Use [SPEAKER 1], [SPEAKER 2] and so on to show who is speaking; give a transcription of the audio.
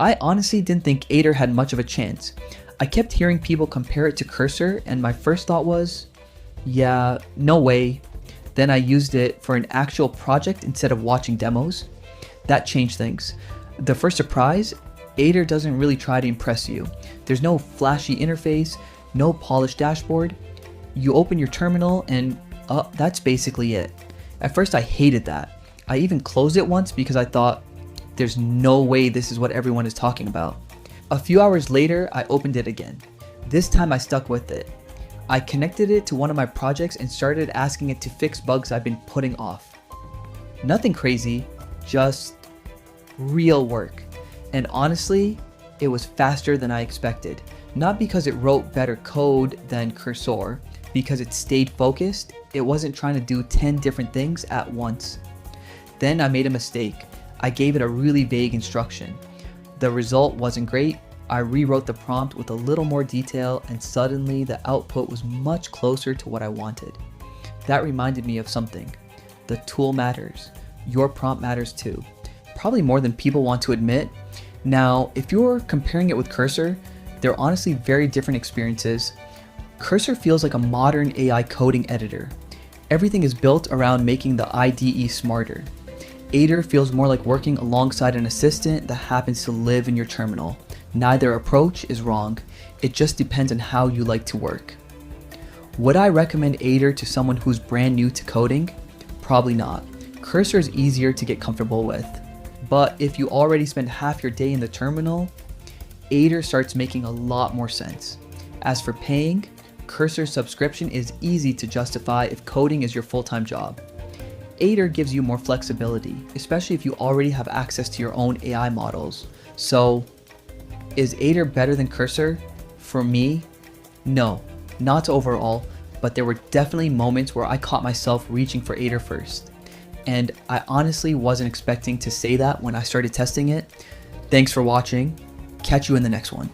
[SPEAKER 1] I honestly didn't think Aider had much of a chance. I kept hearing people compare it to Cursor, and my first thought was, yeah, no way. Then I used it for an actual project instead of watching demos. That changed things. The first surprise, Aider doesn't really try to impress you. There's no flashy interface, no polished dashboard. You open your terminal and that's basically it. At first I hated that. I even closed it once because I thought, there's no way this is what everyone is talking about. A few hours later, I opened it again. This time I stuck with it. I connected it to one of my projects and started asking it to fix bugs I've been putting off. Nothing crazy, just real work. And honestly, it was faster than I expected. Not because it wrote better code than Cursor, because it stayed focused. It wasn't trying to do 10 different things at once. Then I made a mistake. I gave it a really vague instruction. The result wasn't great. I rewrote the prompt with a little more detail and suddenly the output was much closer to what I wanted. That reminded me of something. The tool matters. Your prompt matters too. Probably more than people want to admit. Now, if you're comparing it with Cursor, they're honestly very different experiences. Cursor feels like a modern AI coding editor. Everything is built around making the IDE smarter. Aider feels more like working alongside an assistant that happens to live in your terminal. Neither approach is wrong. It just depends on how you like to work. Would I recommend Aider to someone who's brand new to coding? Probably not. Cursor is easier to get comfortable with. But if you already spend half your day in the terminal, Aider starts making a lot more sense. As for paying, Cursor's subscription is easy to justify if coding is your full-time job. Aider gives you more flexibility, especially if you already have access to your own AI models. So, is Aider better than Cursor? For me, no, not overall, but there were definitely moments where I caught myself reaching for Aider first. And I honestly wasn't expecting to say that when I started testing it. Thanks for watching. Catch you in the next one.